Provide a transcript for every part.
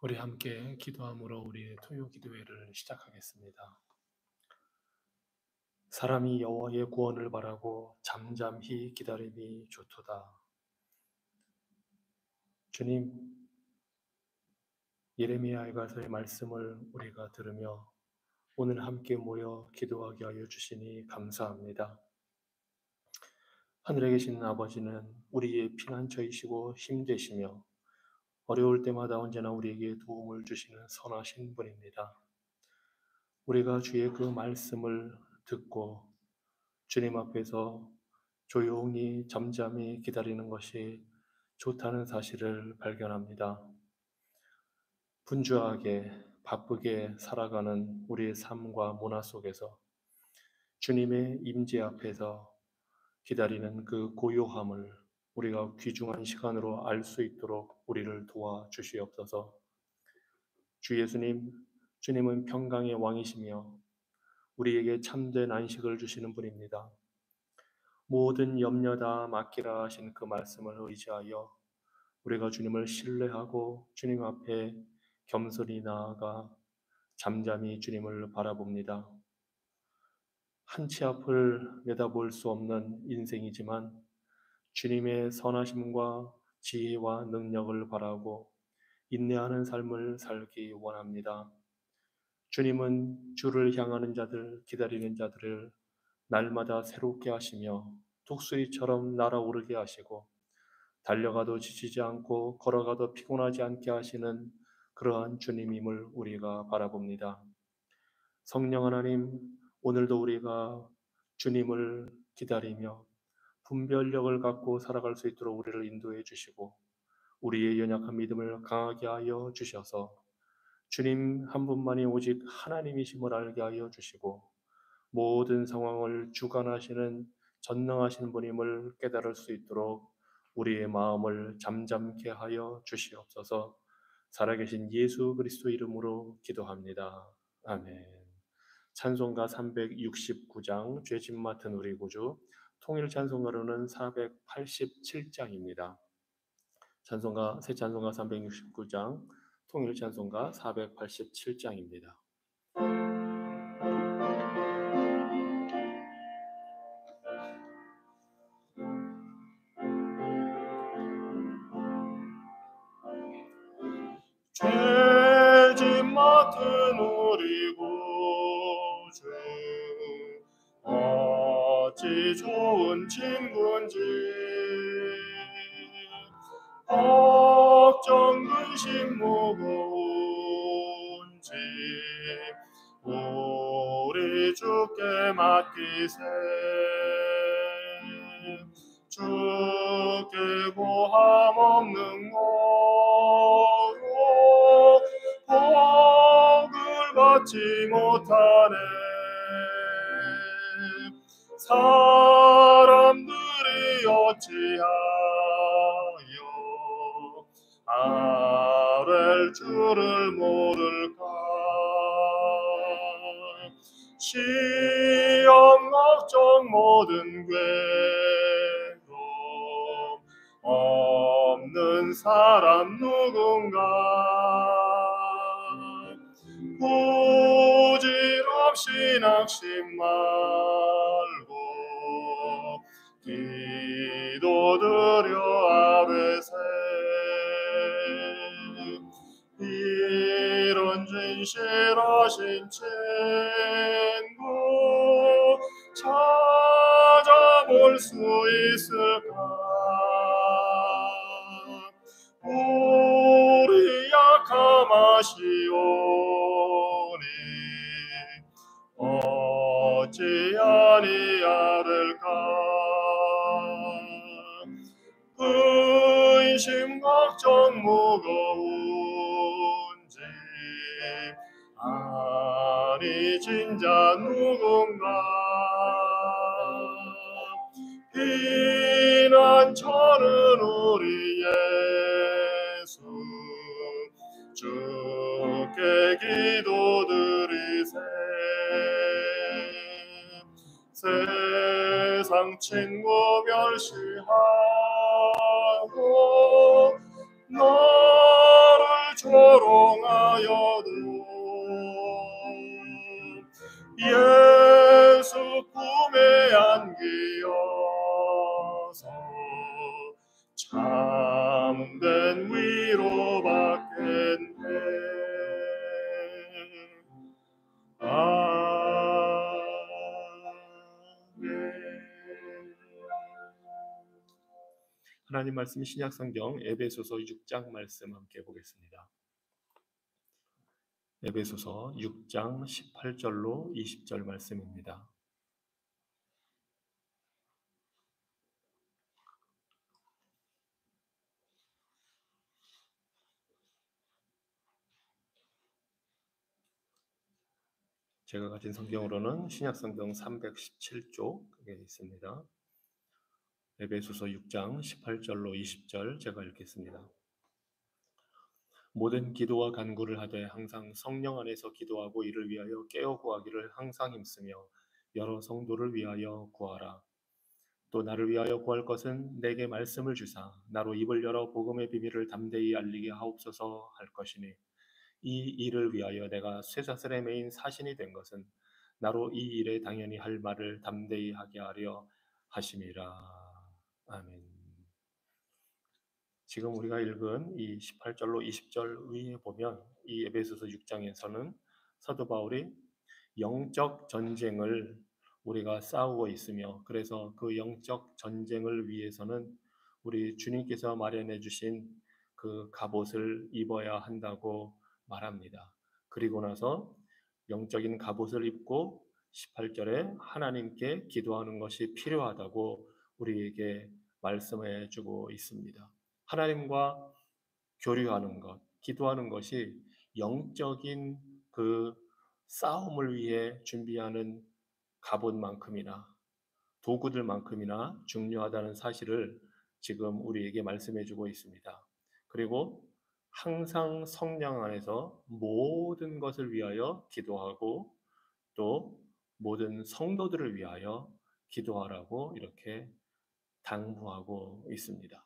우리 함께 기도함으로 우리의 토요 기도회를 시작하겠습니다. 사람이 여호와의 구원을 바라고 잠잠히 기다림이 좋도다. 주님, 예레미야 이가서의 말씀을 우리가 들으며 오늘 함께 모여 기도하게 하여 주시니 감사합니다. 하늘에 계신 아버지는 우리의 피난처이시고 힘되시며 어려울 때마다 언제나 우리에게 도움을 주시는 선하신 분입니다. 우리가 주의 그 말씀을 듣고 주님 앞에서 조용히 잠잠히 기다리는 것이 좋다는 사실을 발견합니다. 분주하게 바쁘게 살아가는 우리의 삶과 문화 속에서 주님의 임재 앞에서 기다리는 그 고요함을 우리가 귀중한 시간으로 알 수 있도록 우리를 도와주시옵소서. 주 예수님, 주님은 평강의 왕이시며 우리에게 참된 안식을 주시는 분입니다. 모든 염려 다 맡기라 하신 그 말씀을 의지하여 우리가 주님을 신뢰하고 주님 앞에 겸손히 나아가 잠잠히 주님을 바라봅니다. 한치 앞을 내다볼 수 없는 인생이지만 주님의 선하심과 지혜와 능력을 바라고 인내하는 삶을 살기 원합니다. 주님은 주를 향하는 자들, 기다리는 자들을 날마다 새롭게 하시며 독수리처럼 날아오르게 하시고 달려가도 지치지 않고 걸어가도 피곤하지 않게 하시는 그러한 주님임을 우리가 바라봅니다. 성령 하나님, 오늘도 우리가 주님을 기다리며 분별력을 갖고 살아갈 수 있도록 우리를 인도해 주시고 우리의 연약한 믿음을 강하게 하여 주셔서 주님 한 분만이 오직 하나님이심을 알게 하여 주시고 모든 상황을 주관하시는 전능하신 분임을 깨달을 수 있도록 우리의 마음을 잠잠케 하여 주시옵소서. 살아계신 예수 그리스도 이름으로 기도합니다. 아멘. 찬송가 369장 죄짐 맡은 우리 구주, 통일 찬송가로는 487장입니다. 새 찬송가 369장, 통일 찬송가 487장입니다. 죄짐 맡은 우리 구주, 어찌 좋은 친구인지, 걱정 근심 무거운지 우리 주께 맡기세. 주께 고함 없는 거로 복을 받지 못하네. 사람들이 어찌하여 아랠 줄을 모를까. 시험 걱정 모든 괴로움 없는 사람 누군가. 부질없이 낙심 말고 기도드려 아뢰세. 이런 진실하신 친구 찾아볼 수 있을까. 우리 약함하시오니 어찌 아니하를까. 근심 걱정 무거운지 아니 진자 누군가. 피난처는 우리 예수 주께 기도드리세. 세상 친구 멸시하고 너를 조롱하여도 예수 꿈에 안기어서 참된 위로받겠네. 하나님 말씀 신약성경 에베소서 6장 말씀 함께 보겠습니다. 에베소서 6장 18절로 20절 말씀입니다. 제가 가진 성경으로는 신약성경 317쪽에 있습니다. 에베소서 6장 18절로 20절 제가 읽겠습니다. 모든 기도와 간구를 하되 항상 성령 안에서 기도하고 이를 위하여 깨어 구하기를 항상 힘쓰며 여러 성도를 위하여 구하라. 또 나를 위하여 구할 것은 내게 말씀을 주사 나로 입을 열어 복음의 비밀을 담대히 알리게 하옵소서 할 것이니 이 일을 위하여 내가 쇠사슬에 매인 사신이 된 것은 나로 이 일에 당연히 할 말을 담대히 하게 하려 하심이라. 아멘. 지금 우리가 읽은 이 18절로 20절 위에 보면 이 에베소서 6장에서는 사도 바울이 영적 전쟁을 우리가 싸우고 있으며 그래서 그 영적 전쟁을 위해서는 우리 주님께서 마련해 주신 그 갑옷을 입어야 한다고 말합니다. 그리고 나서 영적인 갑옷을 입고 18절에 하나님께 기도하는 것이 필요하다고 우리에게 말씀해 주고 있습니다. 하나님과 교류하는 것, 기도하는 것이 영적인 그 싸움을 위해 준비하는 갑옷만큼이나 도구들만큼이나 중요하다는 사실을 지금 우리에게 말씀해 주고 있습니다. 그리고 항상 성령 안에서 모든 것을 위하여 기도하고 또 모든 성도들을 위하여 기도하라고 이렇게 당부하고 있습니다.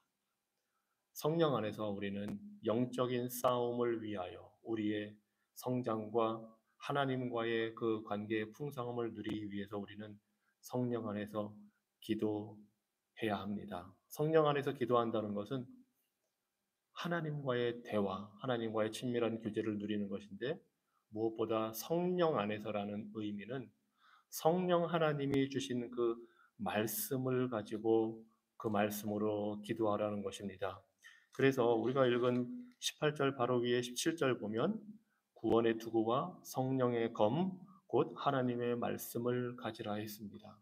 성령 안에서 우리는 영적인 싸움을 위하여 우리의 성장과 하나님과의 그 관계의 풍성함을 누리기 위해서 우리는 성령 안에서 기도해야 합니다. 성령 안에서 기도한다는 것은 하나님과의 대화, 하나님과의 친밀한 교제를 누리는 것인데 무엇보다 성령 안에서라는 의미는 성령 하나님이 주신 그 말씀을 가지고 그 말씀으로 기도하라는 것입니다. 그래서 우리가 읽은 18절 바로 위에 17절 보면 구원의 투구와 성령의 검, 곧 하나님의 말씀을 가지라 했습니다.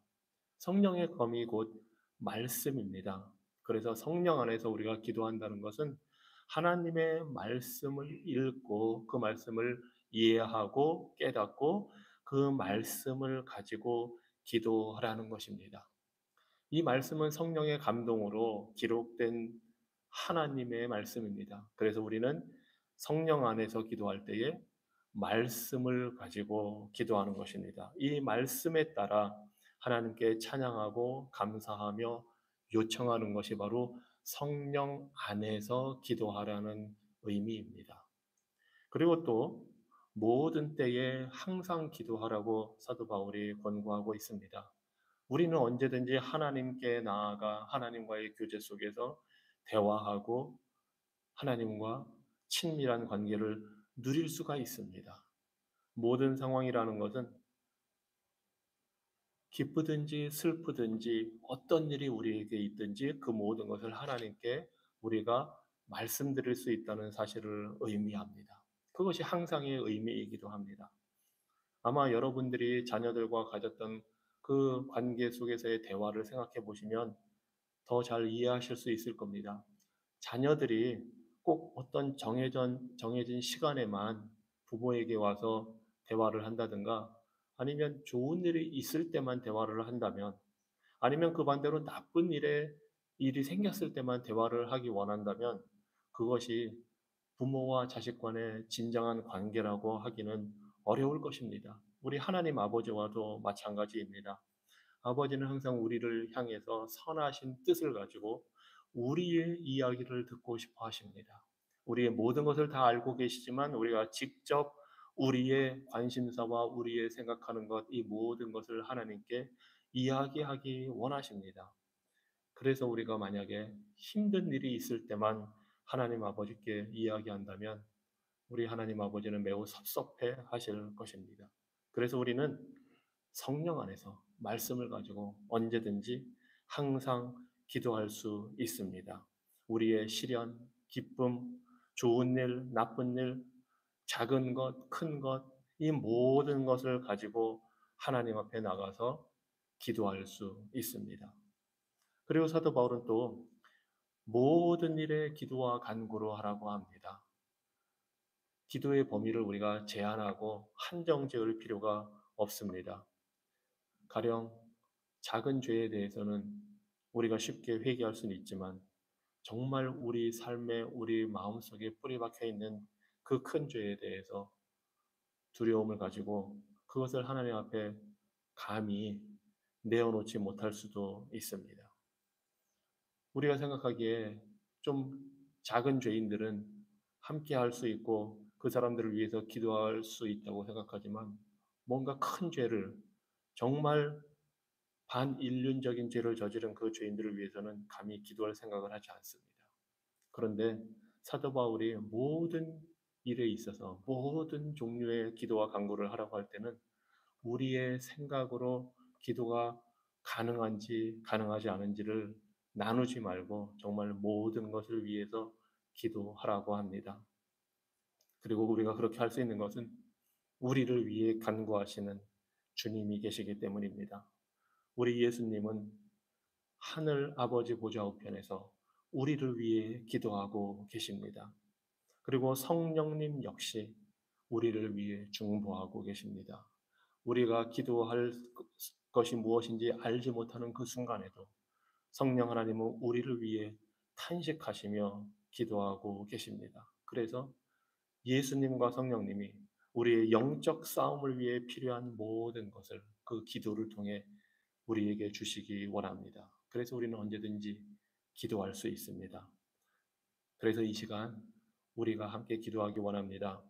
성령의 검이 곧 말씀입니다. 그래서 성령 안에서 우리가 기도한다는 것은 하나님의 말씀을 읽고 그 말씀을 이해하고 깨닫고 그 말씀을 가지고 기도하라는 것입니다. 이 말씀은 성령의 감동으로 기록된 하나님의 말씀입니다. 그래서 우리는 성령 안에서 기도할 때에 말씀을 가지고 기도하는 것입니다. 이 말씀에 따라 하나님께 찬양하고 감사하며 요청하는 것이 바로 성령 안에서 기도하라는 의미입니다. 그리고 또 모든 때에 항상 기도하라고 사도 바울이 권고하고 있습니다. 우리는 언제든지 하나님께 나아가 하나님과의 교제 속에서 대화하고 하나님과 친밀한 관계를 누릴 수가 있습니다. 모든 상황이라는 것은 기쁘든지 슬프든지 어떤 일이 우리에게 있든지 그 모든 것을 하나님께 우리가 말씀드릴 수 있다는 사실을 의미합니다. 그것이 항상의 의미이기도 합니다. 아마 여러분들이 자녀들과 가졌던 그 관계 속에서의 대화를 생각해 보시면 더 잘 이해하실 수 있을 겁니다. 자녀들이 꼭 어떤 정해진 시간에만 부모에게 와서 대화를 한다든가 아니면 좋은 일이 있을 때만 대화를 한다면 아니면 그 반대로 나쁜 일이 생겼을 때만 대화를 하기 원한다면 그것이 부모와 자식 간의 진정한 관계라고 하기는 어려울 것입니다. 우리 하나님 아버지와도 마찬가지입니다. 아버지는 항상 우리를 향해서 선하신 뜻을 가지고 우리의 이야기를 듣고 싶어 하십니다. 우리의 모든 것을 다 알고 계시지만 우리가 직접 우리의 관심사와 우리의 생각하는 것, 이 모든 것을 하나님께 이야기하기 원하십니다. 그래서 우리가 만약에 힘든 일이 있을 때만 하나님 아버지께 이야기한다면 우리 하나님 아버지는 매우 섭섭해 하실 것입니다. 그래서 우리는 성령 안에서 말씀을 가지고 언제든지 항상 기도할 수 있습니다. 우리의 시련, 기쁨, 좋은 일, 나쁜 일, 작은 것, 큰 것, 이 모든 것을 가지고 하나님 앞에 나가서 기도할 수 있습니다. 그리고 사도 바울은 또 모든 일에 기도와 간구로 하라고 합니다. 기도의 범위를 우리가 제한하고 한정 지을 필요가 없습니다. 가령 작은 죄에 대해서는 우리가 쉽게 회개할 수는 있지만 정말 우리 삶에 우리 마음속에 뿌리 박혀 있는 그 큰 죄에 대해서 두려움을 가지고 그것을 하나님 앞에 감히 내어놓지 못할 수도 있습니다. 우리가 생각하기에 좀 작은 죄인들은 함께 할 수 있고 그 사람들을 위해서 기도할 수 있다고 생각하지만 뭔가 큰 죄를 정말 반인륜적인 죄를 저지른 그 죄인들을 위해서는 감히 기도할 생각을 하지 않습니다. 그런데 사도 바울이 모든 일에 있어서 모든 종류의 기도와 간구를 하라고 할 때는 우리의 생각으로 기도가 가능한지 가능하지 않은지를 나누지 말고 정말 모든 것을 위해서 기도하라고 합니다. 그리고 우리가 그렇게 할 수 있는 것은 우리를 위해 간구하시는 주님이 계시기 때문입니다. 우리 예수님은 하늘 아버지 보좌 우편에서 우리를 위해 기도하고 계십니다. 그리고 성령님 역시 우리를 위해 중보하고 계십니다. 우리가 기도할 것이 무엇인지 알지 못하는 그 순간에도 성령 하나님은 우리를 위해 탄식하시며 기도하고 계십니다. 그래서 예수님과 성령님이 우리의 영적 싸움을 위해 필요한 모든 것을 그 기도를 통해 우리에게 주시기 원합니다. 그래서 우리는 언제든지 기도할 수 있습니다. 그래서 이 시간 우리가 함께 기도하기 원합니다.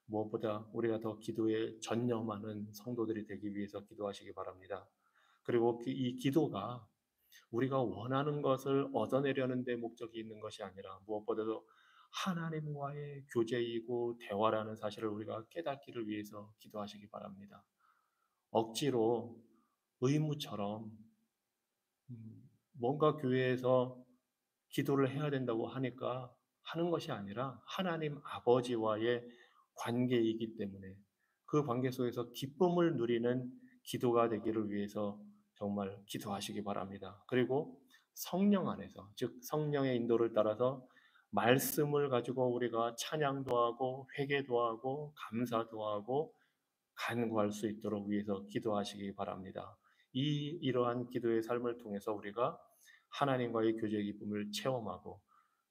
무엇보다 우리가 더 기도에 전념하는 성도들이 되기 위해서 기도하시기 바랍니다. 그리고 이 기도가 우리가 원하는 것을 얻어내려는 데 목적이 있는 것이 아니라 무엇보다도 하나님과의 교제이고 대화라는 사실을 우리가 깨닫기를 위해서 기도하시기 바랍니다. 억지로 의무처럼 뭔가 교회에서 기도를 해야 된다고 하니까 하는 것이 아니라 하나님 아버지와의 관계이기 때문에 그 관계 속에서 기쁨을 누리는 기도가 되기를 위해서 정말 기도하시기 바랍니다. 그리고 성령 안에서, 즉 성령의 인도를 따라서 말씀을 가지고 우리가 찬양도 하고 회개도 하고 감사도 하고 간구할 수 있도록 위해서 기도하시기 바랍니다. 이러한 기도의 삶을 통해서 우리가 하나님과의 교제 기쁨을 체험하고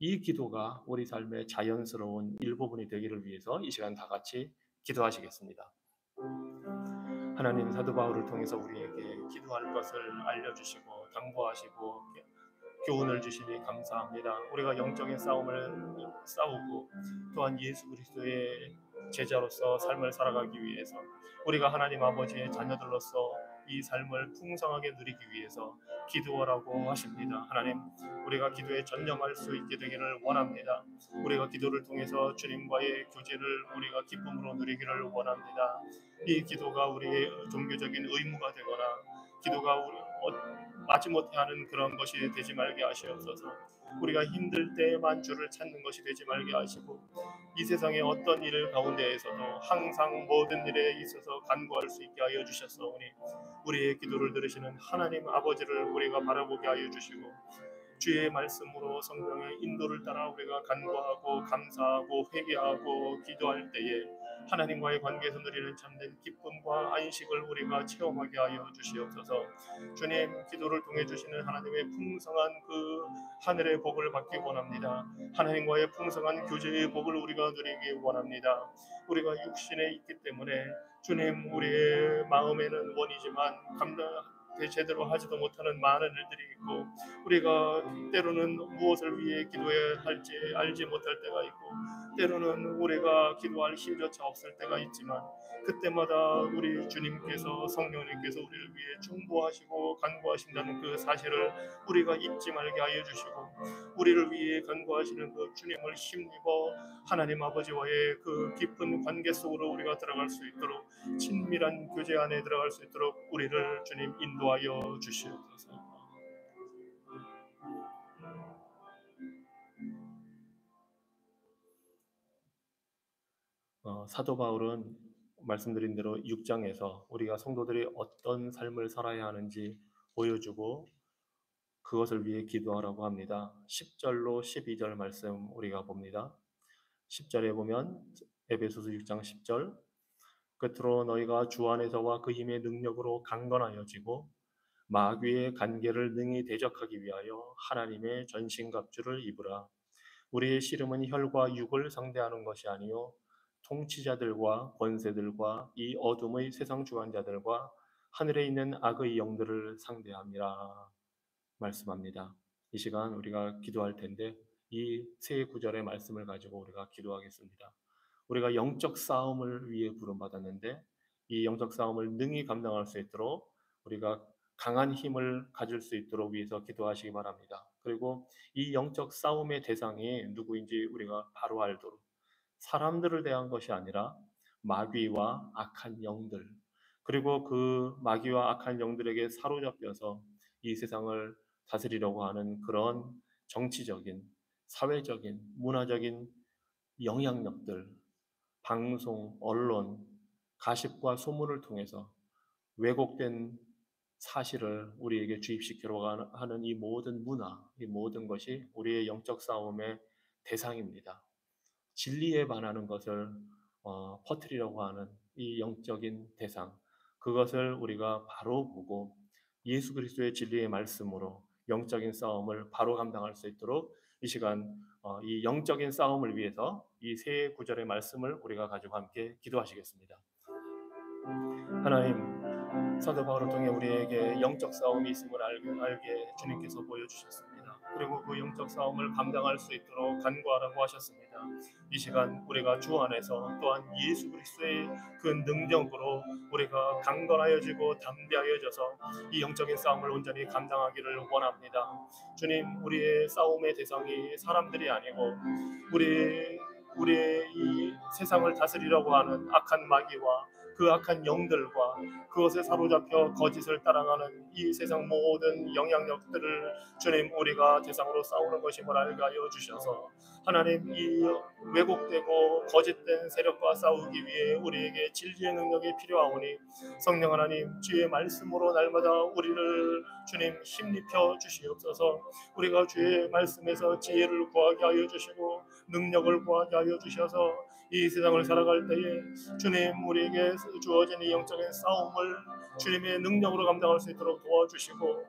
이 기도가 우리 삶의 자연스러운 일부분이 되기를 위해서 이 시간 다 같이 기도하시겠습니다. 하나님, 사도 바울을 통해서 우리에게 기도할 것을 알려주시고 당부하시고 교훈을 주시니 감사합니다. 우리가 영적인 싸움을 싸우고 또한 예수 그리스도의 제자로서 삶을 살아가기 위해서 우리가 하나님 아버지의 자녀들로서 이 삶을 풍성하게 누리기 위해서 기도하라고 하십니다. 하나님, 우리가 기도에 전념할 수 있게 되기를 원합니다. 우리가 기도를 통해서 주님과의 교제를 우리가 기쁨으로 누리기를 원합니다. 이 기도가 우리의 종교적인 의무가 되거나 기도가 우리 마지못해 하는 그런 것이 되지 말게 하시옵소서. 우리가 힘들 때만 주를 찾는 것이 되지 말게 하시고 이 세상의 어떤 일 가운데에서도 항상 모든 일에 있어서 간구할 수 있게 하여 주셨사오니 우리의 기도를 들으시는 하나님 아버지를 우리가 바라보게 하여 주시고 주의 말씀으로 성령의 인도를 따라 우리가 간구하고 감사하고 회개하고 기도할 때에 하나님과의 관계에서 누리는 참된 기쁨과 안식을 우리가 체험하게 하여 주시옵소서. 주님, 기도를 통해 주시는 하나님의 풍성한 그 하늘의 복을 받기 원합니다. 하나님과의 풍성한 교제의 복을 우리가 누리기 원합니다. 우리가 육신에 있기 때문에 주님, 우리의 마음에는 원이지만 제대로 하지도 못하는 많은 일들이 있고, 우리가 때로는 무엇을 위해 기도해야 할지 알지 못할 때가 있고, 때로는 우리가 기도할 힘조차 없을 때가 있지만, 그때마다 우리 주님께서, 성령님께서 우리를 위해 중보하시고 간구하신다는 그 사실을 우리가 잊지 말게 하여 주시고, 우리를 위해 간구하시는 그 주님을 힘입어 하나님 아버지와의 그 깊은 관계 속으로 우리가 들어갈 수 있도록, 친밀한 교제 안에 들어갈 수 있도록 우리를 주님 인도하여 주시옵소서. 사도 바울은 말씀드린 대로 6장에서 우리가 성도들이 어떤 삶을 살아야 하는지 보여주고 그것을 위해 기도하라고 합니다. 10절로 12절 말씀 우리가 봅니다. 10절에 보면 에베소서 6장 10절, 끝으로 너희가 주 안에서와 그 힘의 능력으로 강건하여지고 마귀의 간계를 능히 대적하기 위하여 하나님의 전신갑주를 입으라. 우리의 씨름은 혈과 육을 상대하는 것이 아니요 통치자들과 권세들과 이 어둠의 세상 주관자들과 하늘에 있는 악의 영들을 상대함이라 말씀합니다. 이 시간 우리가 기도할 텐데 이 세 구절의 말씀을 가지고 우리가 기도하겠습니다. 우리가 영적 싸움을 위해 부름받았는데 이 영적 싸움을 능히 감당할 수 있도록 우리가 강한 힘을 가질 수 있도록 위해서 기도하시기 바랍니다. 그리고 이 영적 싸움의 대상이 누구인지 우리가 바로 알도록, 사람들을 대한 것이 아니라 마귀와 악한 영들, 그리고 그 마귀와 악한 영들에게 사로잡혀서 이 세상을 다스리려고 하는 그런 정치적인, 사회적인, 문화적인 영향력들, 방송, 언론, 가십과 소문을 통해서 왜곡된 사실을 우리에게 주입시키려고 하는 이 모든 문화, 이 모든 것이 우리의 영적 싸움의 대상입니다. 진리에 반하는 것을 퍼뜨리려고 하는 이 영적인 대상, 그것을 우리가 바로 보고 예수 그리스도의 진리의 말씀으로 영적인 싸움을 바로 감당할 수 있도록 이 시간 이 영적인 싸움을 위해서 이 세 구절의 말씀을 우리가 가지고 함께 기도하시겠습니다. 하나님, 사도 바울을 통해 우리에게 영적 싸움이 있음을 알게 주님께서 보여주셨습니다. 그리고 그 영적 싸움을 감당할 수 있도록 간구하라고 하셨습니다. 이 시간 우리가 주 안에서 또한 예수 그리스도의 그 능력으로 우리가 강건하여지고 담대하여져서 이 영적인 싸움을 온전히 감당하기를 원합니다. 주님, 우리의 싸움의 대상이 사람들이 아니고 우리의 이 세상을 다스리려고 하는 악한 마귀와 그 악한 영들과 그것에 사로잡혀 거짓을 따라가는 이 세상 모든 영향력들을 주님 우리가 대상으로 싸우는 것임을 알게 하여 주셔서, 하나님, 이 왜곡되고 거짓된 세력과 싸우기 위해 우리에게 진리의 능력이 필요하오니 성령 하나님, 주의 말씀으로 날마다 우리를 주님 힘입혀 주시옵소서. 우리가 주의 말씀에서 지혜를 구하게 하여 주시고 능력을 구하게 하여 주셔서 이 세상을 살아갈 때에 주님 우리에게 주어진 이 영적인 싸움을 주님의 능력으로 감당할 수 있도록 도와주시고,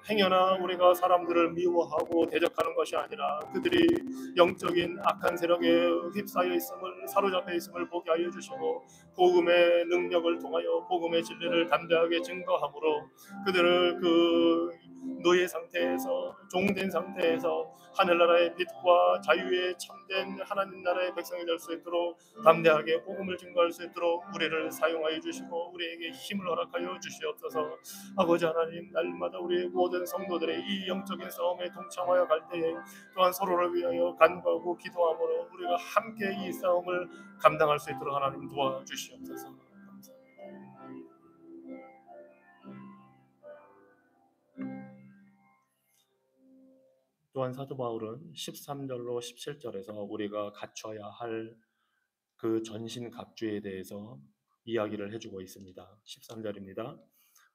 행여나 우리가 사람들을 미워하고 대적하는 것이 아니라 그들이 영적인 악한 세력에 휩싸여 있음을, 사로잡혀 있음을 보게 하여 주시고 복음의 능력을 통하여 복음의 진리를 담대하게 증거함으로 그들을 그 노예 상태에서, 종된 상태에서 하늘나라의 빛과 자유의 참된 하나님 나라의 백성이 될 수 있도록 담대하게 복음을 증거할 수 있도록 우리를 사용하여 주시고 우리에게 힘을 허락하여 주시옵소서. 아버지 하나님, 날마다 우리의 모든 성도들의 이 영적인 싸움에 동참하여 갈 때에 또한 서로를 위하여 간구하고 기도함으로 우리가 함께 이 싸움을 감당할 수 있도록 하나님 도와주시옵소서. 또한 사도 바울은 13절로 17절에서 우리가 갖춰야 할 그 전신 갑주에 대해서 이야기를 해주고 있습니다. 13절입니다.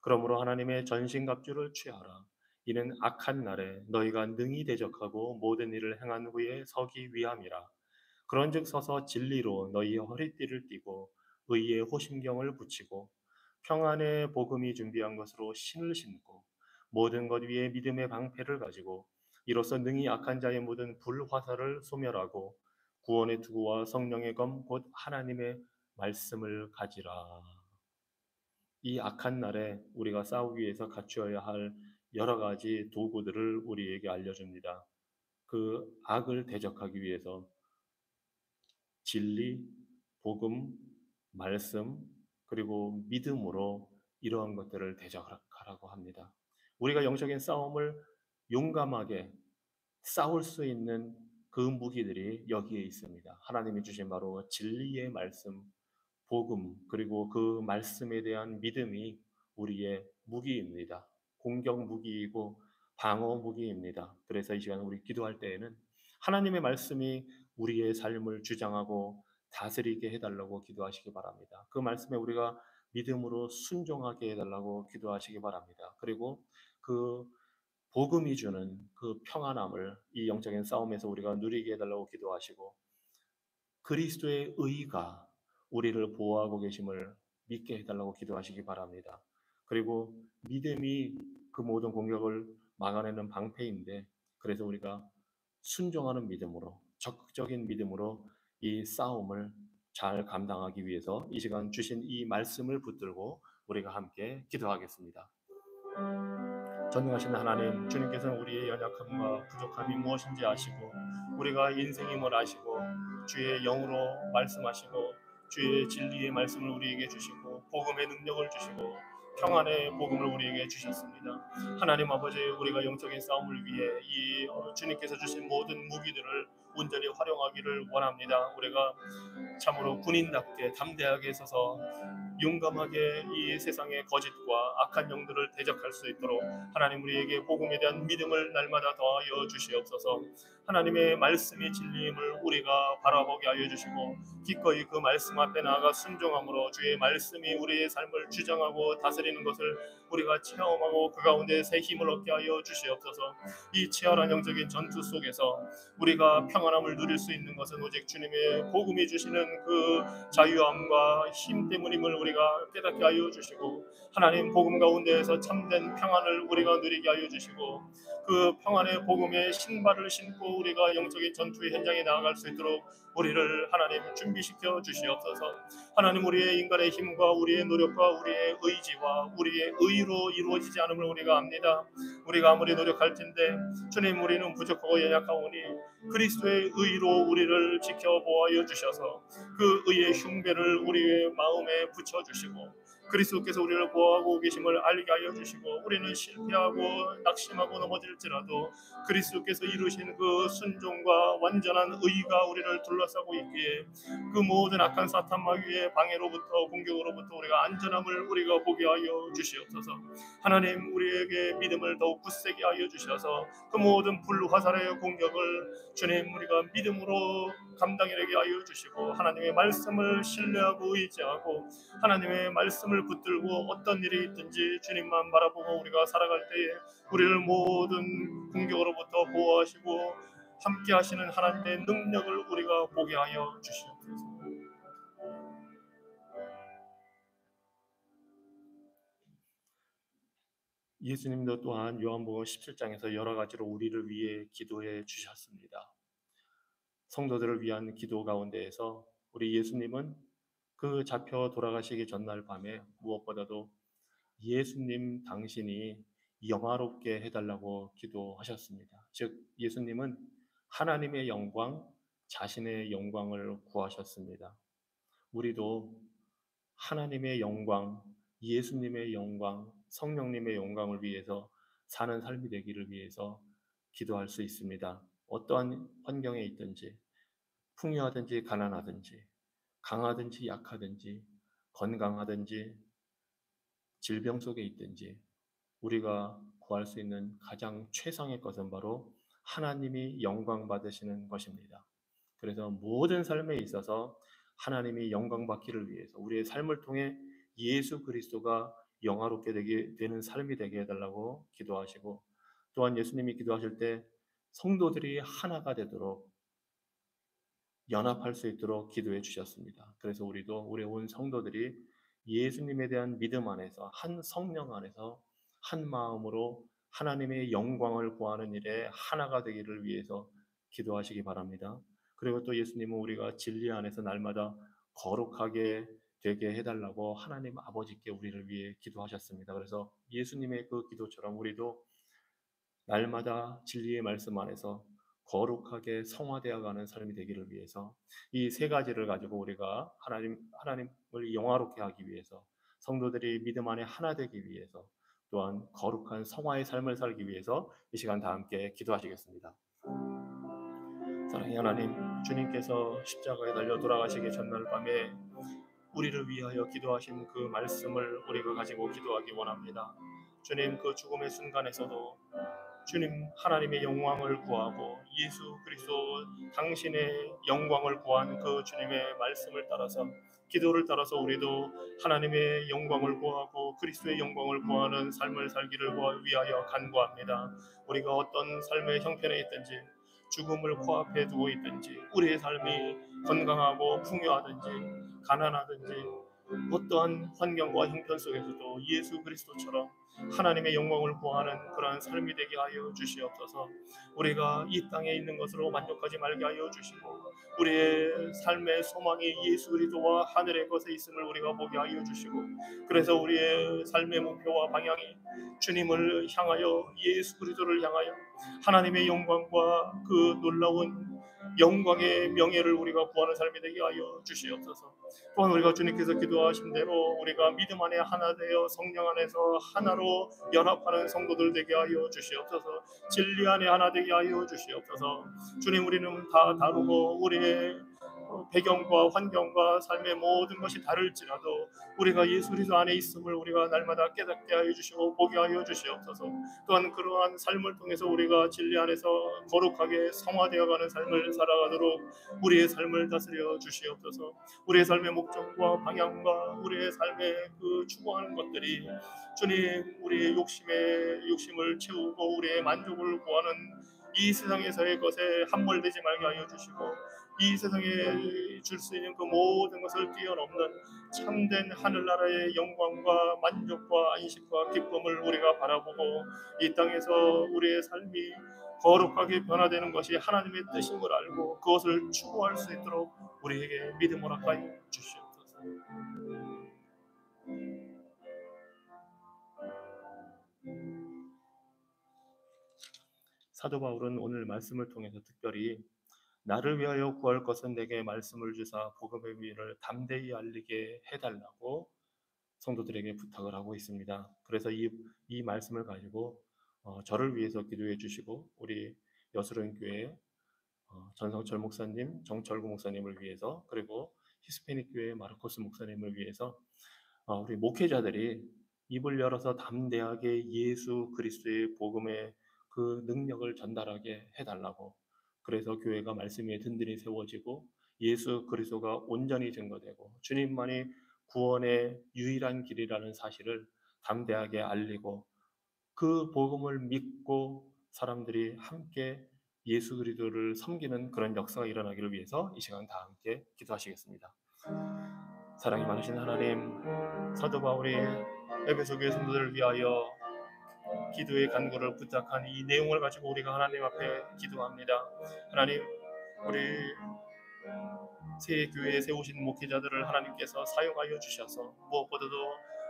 그러므로 하나님의 전신 갑주를 취하라. 이는 악한 날에 너희가 능히 대적하고 모든 일을 행한 후에 서기 위함이라. 그런즉 서서 진리로 너희의 허리띠를 띠고 의의 호심경을 붙이고 평안의 복음이 준비한 것으로 신을 신고 모든 것 위에 믿음의 방패를 가지고 이로써 능히 악한 자의 모든 불화살을 소멸하고 구원의 투구와 성령의 검 곧 하나님의 말씀을 가지라. 이 악한 날에 우리가 싸우기 위해서 갖추어야 할 여러 가지 도구들을 우리에게 알려줍니다. 그 악을 대적하기 위해서 진리, 복음, 말씀, 그리고 믿음으로 이러한 것들을 대적하라고 합니다. 우리가 영적인 싸움을 용감하게 싸울 수 있는 그 무기들이 여기에 있습니다. 하나님이 주신 바로 진리의 말씀, 복음, 그리고 그 말씀에 대한 믿음이 우리의 무기입니다. 공격 무기이고 방어 무기입니다. 그래서 이 시간 우리 기도할 때에는 하나님의 말씀이 우리의 삶을 주장하고 다스리게 해달라고 기도하시기 바랍니다. 그 말씀에 우리가 믿음으로 순종하게 해달라고 기도하시기 바랍니다. 그리고 그 복음이 주는 그 평안함을 이 영적인 싸움에서 우리가 누리게 해달라고 기도하시고, 그리스도의 의가 우리를 보호하고 계심을 믿게 해달라고 기도하시기 바랍니다. 그리고 믿음이 그 모든 공격을 막아내는 방패인데, 그래서 우리가 순종하는 믿음으로, 적극적인 믿음으로 이 싸움을 잘 감당하기 위해서 이 시간 주신 이 말씀을 붙들고 우리가 함께 기도하겠습니다. 전능하신 하나님, 주님께서는 우리의 연약함과 부족함이 무엇인지 아시고, 우리가 인생이 뭘 아시고, 주의 영으로 말씀하시고, 주의 진리의 말씀을 우리에게 주시고, 복음의 능력을 주시고, 평안의 복음을 우리에게 주셨습니다. 하나님 아버지, 우리가 영적인 싸움을 위해 이 주님께서 주신 모든 무기들을 온전히 활용하기를 원합니다. 우리가 참으로 군인답게 담대하게 서서 용감하게 이 세상의 거짓과 악한 영들을 대적할 수 있도록 하나님 우리에게 복음에 대한 믿음을 날마다 더하여 주시옵소서. 하나님의 말씀이 진리임을 우리가 바라보게 하여 주시고, 기꺼이 그 말씀 앞에 나아가 순종함으로 주의 말씀이 우리의 삶을 주장하고 다스리는 것을 우리가 체험하고 그 가운데 새 힘을 얻게 하여 주시옵소서. 이 치열한 영적인 전투 속에서 우리가 평안함을 누릴 수 있는 것은 오직 주님의 복음이 주시는 그 자유함과 힘 때문임을 우리가 깨닫게 하여 주시고, 하나님 복음 가운데에서 참된 평안을 우리가 누리게 하여 주시고, 그 평안의 복음의 신발을 신고 우리가 영적인 전투의 현장에 나아갈 수 있도록 우리를 하나님 준비시켜 주시옵소서. 하나님 우리의 인간의 힘과 우리의 노력과 우리의 의지와 우리의 의로 이루어지지 않음을 우리가 압니다. 우리가 아무리 노력할 텐데 주님, 우리는 부족하고 연약하오니 그리스도의 의로 우리를 지켜보아여 주셔서 그 의의 흉배를 우리의 마음에 붙여주시고, 그리스도께서 우리를 보호하고 계심을 알게 하여 주시고, 우리는 실패하고 낙심하고 넘어질지라도 그리스도께서 이루신 그 순종과 완전한 의가 우리를 둘러싸고 있기에 그 모든 악한 사탄 마귀의 방해로부터 공격으로부터 우리가 안전함을 우리가 보게 하여 주시옵소서. 하나님 우리에게 믿음을 더욱 굳세게 하여 주셔서 그 모든 불화살의 공격을 주님 우리가 믿음으로 감당하게 하여 주시고, 하나님의 말씀을 신뢰하고 의지하고 하나님의 말씀을 붙들고 어떤 일이 있든지 주님만 바라보고 우리가 살아갈 때에 우리를 모든 공격으로부터 보호하시고 함께 하시는 하나님의 능력을 우리가 보게 하여 주시옵소서. 예수님도 또한 요한복음 17장에서 여러 가지로 우리를 위해 기도해 주셨습니다. 성도들을 위한 기도 가운데에서 우리 예수님은 그 잡혀 돌아가시기 전날 밤에 무엇보다도 예수님 당신이 영화롭게 해달라고 기도하셨습니다. 즉 예수님은 하나님의 영광, 자신의 영광을 구하셨습니다. 우리도 하나님의 영광, 예수님의 영광, 성령님의 영광을 위해서 사는 삶이 되기를 위해서 기도할 수 있습니다. 어떠한 환경에 있든지, 풍요하든지 가난하든지, 강하든지 약하든지, 건강하든지 질병 속에 있든지, 우리가 구할 수 있는 가장 최상의 것은 바로 하나님이 영광 받으시는 것입니다. 그래서 모든 삶에 있어서 하나님이 영광 받기를 위해서 우리의 삶을 통해 예수 그리스도가 영화롭게 되는 삶이 되게 해달라고 기도하시고, 또한 예수님이 기도하실 때 성도들이 하나가 되도록 연합할 수 있도록 기도해 주셨습니다. 그래서 우리도 우리 온 성도들이 예수님에 대한 믿음 안에서 한 성령 안에서 한 마음으로 하나님의 영광을 구하는 일에 하나가 되기를 위해서 기도하시기 바랍니다. 그리고 또 예수님은 우리가 진리 안에서 날마다 거룩하게 되게 해달라고 하나님 아버지께 우리를 위해 기도하셨습니다. 그래서 예수님의 그 기도처럼 우리도 날마다 진리의 말씀 안에서 거룩하게 성화되어가는 삶이 되기를 위해서 이 세 가지를 가지고 우리가 하나님을 영화롭게 하기 위해서, 성도들이 믿음 안에 하나 되기 위해서, 또한 거룩한 성화의 삶을 살기 위해서 이 시간 다 함께 기도하시겠습니다. 사랑의 하나님, 주님께서 십자가에 달려 돌아가시기 전날 밤에 우리를 위하여 기도하신 그 말씀을 우리가 가지고 기도하기 원합니다. 주님, 그 죽음의 순간에서도 주님 하나님의 영광을 구하고 예수 그리스도 당신의 영광을 구한 그 주님의 말씀을 따라서, 기도를 따라서 우리도 하나님의 영광을 구하고 그리스도의 영광을 구하는 삶을 살기를 위하여 간구합니다. 우리가 어떤 삶의 형편에 있든지, 죽음을 코앞에 두고 있든지, 우리의 삶이 건강하고 풍요하든지 가난하든지, 어떠한 환경과 형편 속에서도 예수 그리스도처럼 하나님의 영광을 구하는 그러한 삶이 되게 하여 주시옵소서. 우리가 이 땅에 있는 것으로 만족하지 말게 하여 주시고, 우리의 삶의 소망이 예수 그리스도와 하늘의 것에 있음을 우리가 보게 하여 주시고, 그래서 우리의 삶의 목표와 방향이 주님을 향하여, 예수 그리스도를 향하여 하나님의 영광과 그 놀라운 영광의 명예를 우리가 구하는 삶이 되게 하여 주시옵소서. 또한 우리가 주님께서 기도하신 대로 우리가 믿음 안에 하나 되어 성령 안에서 하나로 연합하는 성도들 되게 하여 주시옵소서. 진리 안에 하나 되게 하여 주시옵소서. 주님, 우리는 다 다르고 우리의 배경과 환경과 삶의 모든 것이 다를지라도 우리가 예수 그리스도 안에 있음을 우리가 날마다 깨닫게 하여 주시고 보게 하여 주시옵소서. 또한 그러한 삶을 통해서 우리가 진리 안에서 거룩하게 성화되어가는 삶을 살아가도록 우리의 삶을 다스려 주시옵소서. 우리의 삶의 목적과 방향과 우리의 삶의 그 추구하는 것들이 주님, 우리의 욕심을 채우고 우리의 만족을 구하는 이 세상에서의 것에 함몰되지 말게 하여 주시고, 이 세상에 줄 수 있는 그 모든 것을 뛰어넘는 참된 하늘나라의 영광과 만족과 안식과 기쁨을 우리가 바라보고, 이 땅에서 우리의 삶이 거룩하게 변화되는 것이 하나님의 뜻임을 알고 그것을 추구할 수 있도록 우리에게 믿음 허락하여 주시옵소서. 사도 바울은 오늘 말씀을 통해서 특별히 나를 위하여 구할 것은 내게 말씀을 주사 복음의 위를 담대히 알리게 해달라고 성도들에게 부탁을 하고 있습니다. 그래서 이 말씀을 가지고 저를 위해서 기도해 주시고, 우리 여수론 교회 전성철 목사님, 정철구 목사님을 위해서, 그리고 히스패닉 교회 마르코스 목사님을 위해서 우리 목회자들이 입을 열어서 담대하게 예수 그리스도의 복음의 그 능력을 전달하게 해달라고, 그래서 교회가 말씀 위에 든든히 세워지고 예수 그리스도가 온전히 증거되고 주님만이 구원의 유일한 길이라는 사실을 담대하게 알리고, 그 복음을 믿고 사람들이 함께 예수 그리스도를 섬기는 그런 역사가 일어나기를 위해서 이 시간 다 함께 기도하시겠습니다. 사랑이 많으신 하나님, 사도 바울이 에베소 교회 성도들을 위하여 기도의 간구를 부탁한 이 내용을 가지고 우리가 하나님 앞에 기도합니다. 하나님, 우리 새 교회에 세우신 목회자들을 하나님께서 사용하여 주셔서 무엇보다도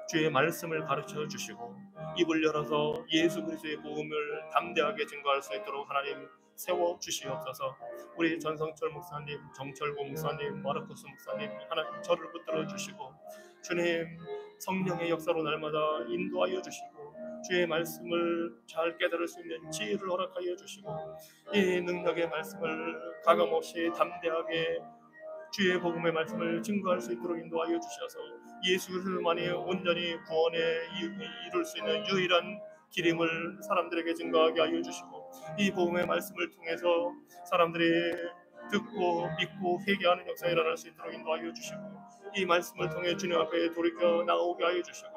주의 말씀을 가르쳐 주시고 입을 열어서 예수 그리스도의 복음을 담대하게 증거할 수 있도록 하나님 세워 주시옵소서. 우리 전성철 목사님, 정철구 목사님, 마르코스 목사님, 하나님 저를 붙들어 주시고 주님 성령의 역사로 날마다 인도하여 주시고 주의 말씀을 잘 깨달을 수 있는 지혜를 허락하여 주시고, 이 능력의 말씀을 가감없이 담대하게 주의 복음의 말씀을 증거할 수 있도록 인도하여 주셔서 예수 그리스도만이 온전히 구원에 이룰 수 있는 유일한 길임을 사람들에게 증거하게 하여 주시고, 이 복음의 말씀을 통해서 사람들이 듣고 믿고 회개하는 역사가 일어날 수 있도록 인도하여 주시고, 이 말씀을 통해 주님 앞에 돌이켜 나오게 하여 주시고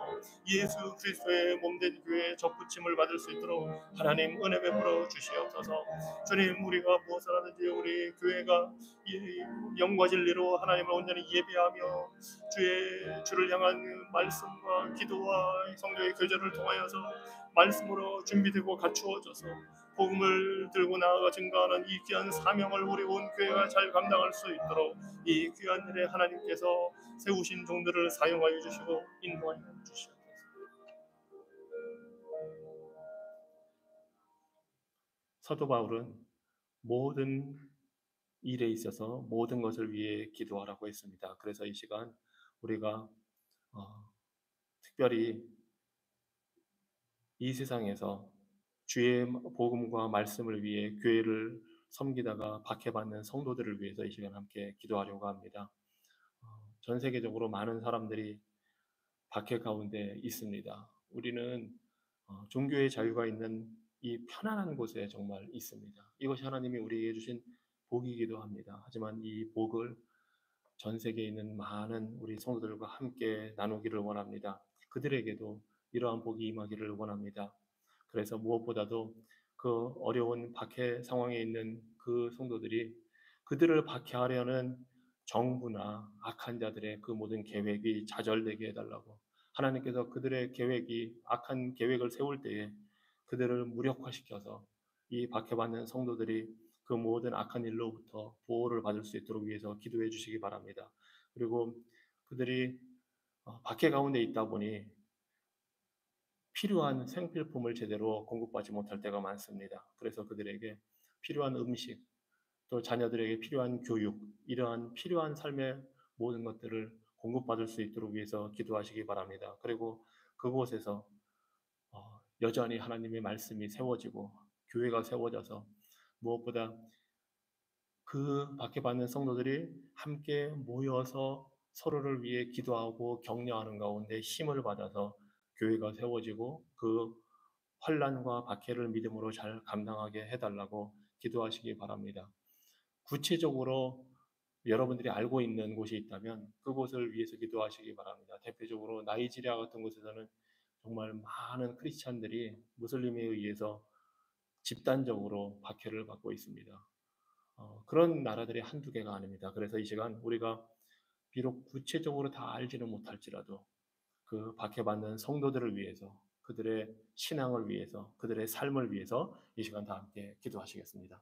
예수 그리스도의 몸된 교회에 접붙임을 받을 수 있도록 하나님 은혜 베풀어 주시옵소서. 주님, 우리가 무엇을 하든지 우리 교회가 영과 진리로 하나님을 온전히 예배하며 주를 향한 말씀과 기도와 성령의 교제를 통하여서 말씀으로 준비되고 갖추어져서 복음을 들고 나아가 증거하는 이 귀한 사명을 우리 온 교회가 잘 감당할 수 있도록 이 귀한 일에 하나님께서 세우신 종들을 사용하여 주시고 인도하여 주시옵소서. 사도 바울은 모든 일에 있어서 모든 것을 위해 기도하라고 했습니다. 그래서 이 시간 우리가 특별히 이 세상에서 주의 복음과 말씀을 위해 교회를 섬기다가 박해받는 성도들을 위해서 이 시간 함께 기도하려고 합니다. 전 세계적으로 많은 사람들이 박해 가운데 있습니다. 우리는 종교의 자유가 있는 이 편안한 곳에 정말 있습니다. 이것이 하나님이 우리에게 주신 복이기도 합니다. 하지만 이 복을 전 세계에 있는 많은 우리 성도들과 함께 나누기를 원합니다. 그들에게도 이러한 복이 임하기를 원합니다. 그래서 무엇보다도 그 어려운 박해 상황에 있는 그 성도들이 그들을 박해하려는 정부나 악한 자들의 그 모든 계획이 좌절되게 해달라고, 하나님께서 그들의 계획이 악한 계획을 세울 때에 그들을 무력화시켜서 이 박해받는 성도들이 그 모든 악한 일로부터 보호를 받을 수 있도록 위해서 기도해 주시기 바랍니다. 그리고 그들이 박해 가운데 있다 보니 필요한 생필품을 제대로 공급받지 못할 때가 많습니다. 그래서 그들에게 필요한 음식, 또 자녀들에게 필요한 교육, 이러한 필요한 삶의 모든 것들을 공급받을 수 있도록 위해서 기도하시기 바랍니다. 그리고 그곳에서 여전히 하나님의 말씀이 세워지고 교회가 세워져서 무엇보다 그 박해받는 성도들이 함께 모여서 서로를 위해 기도하고 격려하는 가운데 힘을 받아서 교회가 세워지고 그 환난과 박해를 믿음으로 잘 감당하게 해달라고 기도하시기 바랍니다. 구체적으로 여러분들이 알고 있는 곳이 있다면 그곳을 위해서 기도하시기 바랍니다. 대표적으로 나이지리아 같은 곳에서는 정말 많은 크리스찬들이 무슬림에 의해서 집단적으로 박해를 받고 있습니다. 그런 나라들이 한두 개가 아닙니다. 그래서 이 시간 우리가 비록 구체적으로 다 알지는 못할지라도 그 박해받는 성도들을 위해서, 그들의 신앙을 위해서, 그들의 삶을 위해서 이 시간 다 함께 기도하시겠습니다.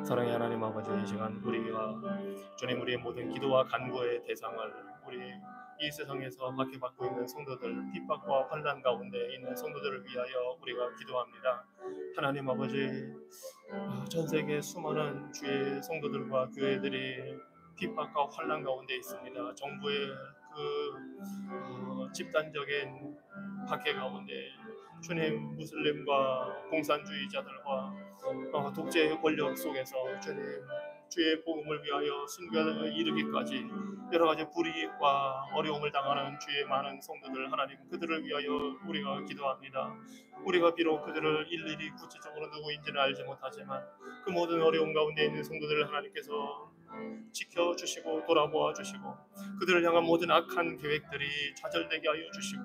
사랑의 하나님 아버지, 이 시간 우리가 주님, 우리의 모든 기도와 간구의 대상을 우리 이 세상에서 박해받고 있는 성도들, 핍박과 환난 가운데 있는 성도들을 위하여 우리가 기도합니다. 하나님 아버지, 전 세계 수많은 주의 성도들과 교회들이 핍박과 환난 가운데 있습니다. 정부의 집단적인 박해 가운데 주님, 무슬림과 공산주의자들과 독재 권력 속에서 주님, 주의 복음을 위하여 순교에 이르기까지 여러 가지 불이익과 어려움을 당하는 주의 많은 성도들, 하나님, 그들을 위하여 우리가 기도합니다. 우리가 비록 그들을 일일이 구체적으로 누구인지는 알지 못하지만 그 모든 어려움 가운데 있는 성도들을 하나님께서 지켜주시고 돌아보아 주시고 그들을 향한 모든 악한 계획들이 좌절되게 하여 주시고,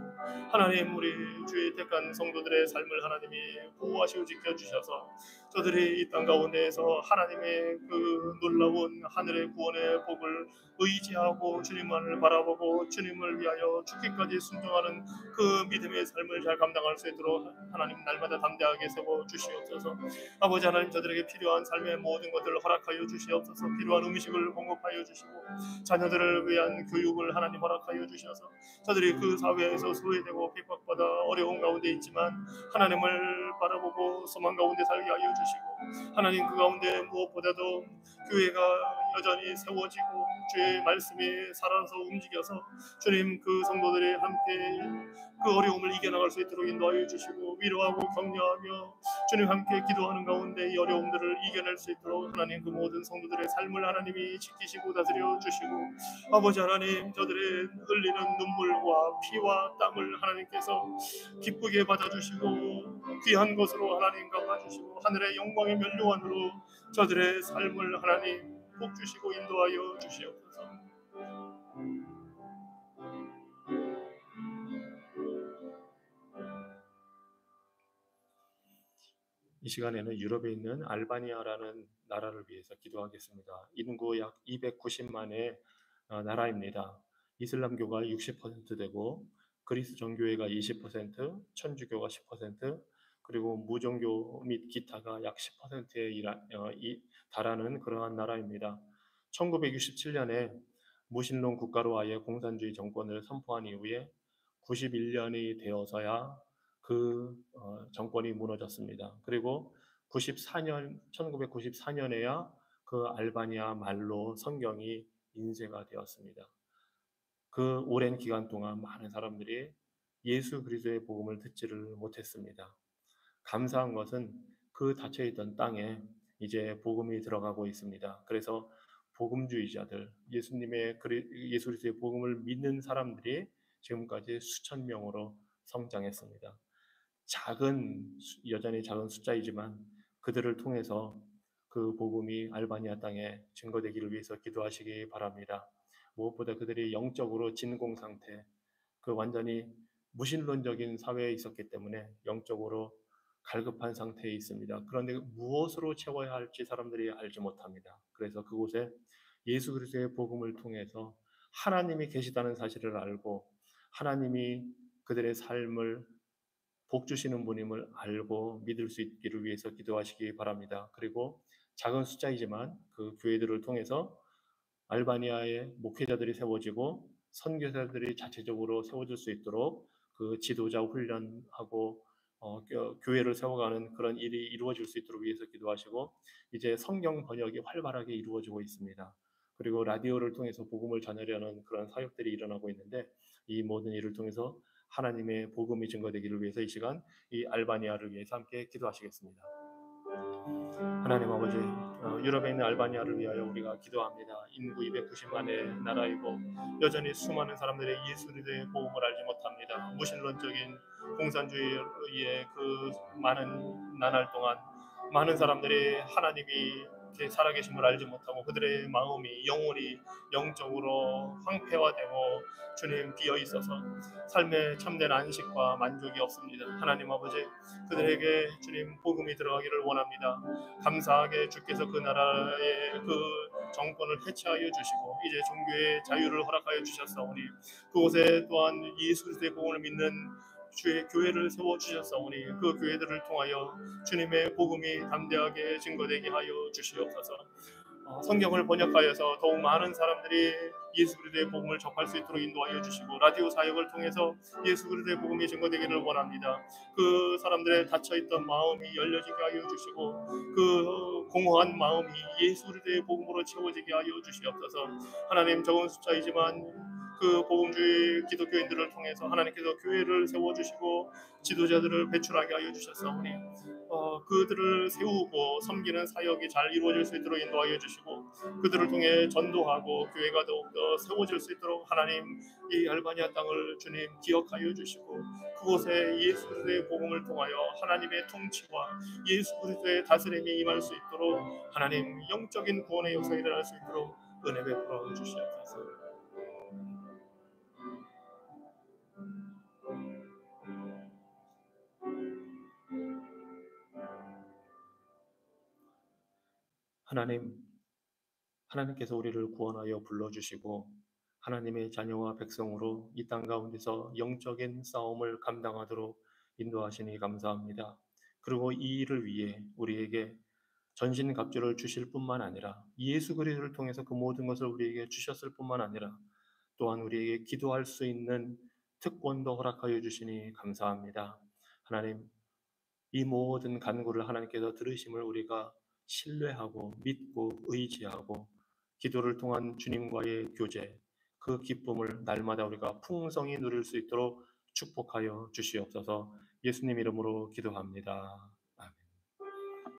하나님, 우리 주의 택한 성도들의 삶을 하나님이 보호하시고 지켜주셔서 저들이 이 땅 가운데에서 하나님의 그 놀라운 하늘의 구원의 복을 의지하고 주님만을 바라보고 주님을 위하여 죽기까지 순종하는 그 믿음의 삶을 잘 감당할 수 있도록 하나님 날마다 담대하게 세워 주시옵소서. 아버지 하나님, 저들에게 필요한 삶의 모든 것들을 허락하여 주시옵소서. 필요한 음식을 공급하여 주시고 자녀들을 위한 교육을 하나님 허락하여 주셔서 저들이 그 사회에서 소외되고 핍박받아 어려운 가운데 있지만 하나님을 바라보고 소망 가운데 살게 하여 주시고, 하나님, 그 가운데 무엇보다도 교회가 여전히 세워지고 주의 말씀이 살아서 움직여서 주님, 그 성도들이 함께 그 어려움을 이겨나갈 수 있도록 인도하여 주시고 위로하고 격려하며 주님 함께 기도하는 가운데 이 어려움들을 이겨낼 수 있도록 하나님, 그 모든 성도들의 삶을 하나님이 지키시고 다스려 주시고, 아버지 하나님, 저들의 흘리는 눈물과 피와 땀을 하나님께서 기쁘게 받아주시고 귀한 것으로 하나님 갚아주시고 하늘의 영광의 면류관으로 저들의 삶을 하나님 복 주시고 인도하여 주시옵소서. 이 시간에는 유럽에 있는 알바니아라는 나라를 위해서 기도하겠습니다. 인구 약 290만의 나라입니다. 이슬람교가 60% 되고 그리스 정교회가 20%, 천주교가 10%, 그리고 무종교 및 기타가 약 10%에 달하는 그러한 나라입니다. 1967년에 무신론 국가로 아예 공산주의 정권을 선포한 이후에 91년이 되어서야 정권이 무너졌습니다. 그리고 1994년에야 그 알바니아 말로 성경이 인쇄가 되었습니다. 그 오랜 기간 동안 많은 사람들이 예수 그리스도의 복음을 듣지를 못했습니다. 감사한 것은 그 닫혀 있던 땅에 이제 복음이 들어가고 있습니다. 그래서 복음주의자들, 예수 그리스도의 복음을 믿는 사람들이 지금까지 수천 명으로 성장했습니다. 여전히 작은 숫자이지만 그들을 통해서 그 복음이 알바니아 땅에 증거되기를 위해서 기도하시기 바랍니다. 무엇보다 그들이 영적으로 진공 상태, 완전히 무신론적인 사회에 있었기 때문에 영적으로 갈급한 상태에 있습니다. 그런데 무엇으로 채워야 할지 사람들이 알지 못합니다. 그래서 그곳에 예수 그리스도의 복음을 통해서 하나님이 계시다는 사실을 알고 하나님이 그들의 삶을 복 주시는 분임을 알고 믿을 수 있기를 위해서 기도하시기 바랍니다. 그리고 작은 숫자이지만 그 교회들을 통해서 알바니아의 목회자들이 세워지고 선교사들이 자체적으로 세워질 수 있도록 그 지도자 훈련하고 교회를 세워가는 그런 일이 이루어질 수 있도록 위해서 기도하시고 이제 성경 번역이 활발하게 이루어지고 있습니다. 그리고 라디오를 통해서 복음을 전하려는 그런 사역들이 일어나고 있는데 이 모든 일을 통해서 하나님의 복음이 증거되기를 위해서 이 시간 이 알바니아를 위해서 함께 기도하시겠습니다. 하나님 아버지, 유럽에 있는 알바니아를 위하여 우리가 기도합니다. 인구 290만의 나라이고 여전히 수많은 사람들이 예수 그리스도의 복음을 알지 못합니다. 무신론적인 공산주의의 그 많은 나날 동안 많은 사람들이 하나님이 살아계심을 알지 못하고 그들의 마음이 영혼이 영적으로 황폐화되고 주님 비어 있어서 삶의 참된 안식과 만족이 없습니다. 하나님 아버지, 그들에게 주님 복음이 들어가기를 원합니다. 감사하게 주께서 그 나라의 그 정권을 해체하여 주시고 이제 종교의 자유를 허락하여 주셨사오니 그곳에 또한 예수 그리스도의 복음을 믿는 주의 교회를 세워 주셨사오니 그 교회들을 통하여 주님의 복음이 담대하게 증거되게 하여 주시옵소서. 성경을 번역하여서 더욱 많은 사람들이 예수 그리스도의 복음을 접할 수 있도록 인도하여 주시고 라디오 사역을 통해서 예수 그리스도의 복음이 증거되기를 원합니다. 그 사람들의 닫혀있던 마음이 열려지게 하여 주시고 그 공허한 마음이 예수 그리스도의 복음으로 채워지게 하여 주시옵소서. 하나님, 적은 숫자이지만 그 복음주의 기독교인들을 통해서 하나님께서 교회를 세워주시고 지도자들을 배출하게 하여 주셨사오니 그들을 세우고 섬기는 사역이 잘 이루어질 수 있도록 인도하여 주시고 그들을 통해 전도하고 교회가 더욱더 세워질 수 있도록 하나님, 이 알바니아 땅을 주님 기억하여 주시고 그곳에 예수 그리스도의 복음을 통하여 하나님의 통치와 예수 그리스도의 다스림이 임할 수 있도록 하나님, 영적인 구원의 역사가 일어날 수 있도록 은혜 베풀어 주시옵소서. 하나님께서 우리를 구원하여 불러주시고 하나님의 자녀와 백성으로 이 땅 가운데서 영적인 싸움을 감당하도록 인도하시니 감사합니다. 그리고 이 일을 위해 우리에게 전신갑주를 주실 뿐만 아니라 예수 그리스도를 통해서 그 모든 것을 우리에게 주셨을 뿐만 아니라 또한 우리에게 기도할 수 있는 특권도 허락하여 주시니 감사합니다. 하나님, 이 모든 간구를 하나님께서 들으심을 우리가 신뢰하고 믿고 의지하고 기도를 통한 주님과의 교제, 그 기쁨을 날마다 우리가 풍성히 누릴 수 있도록 축복하여 주시옵소서. 예수님 이름으로 기도합니다.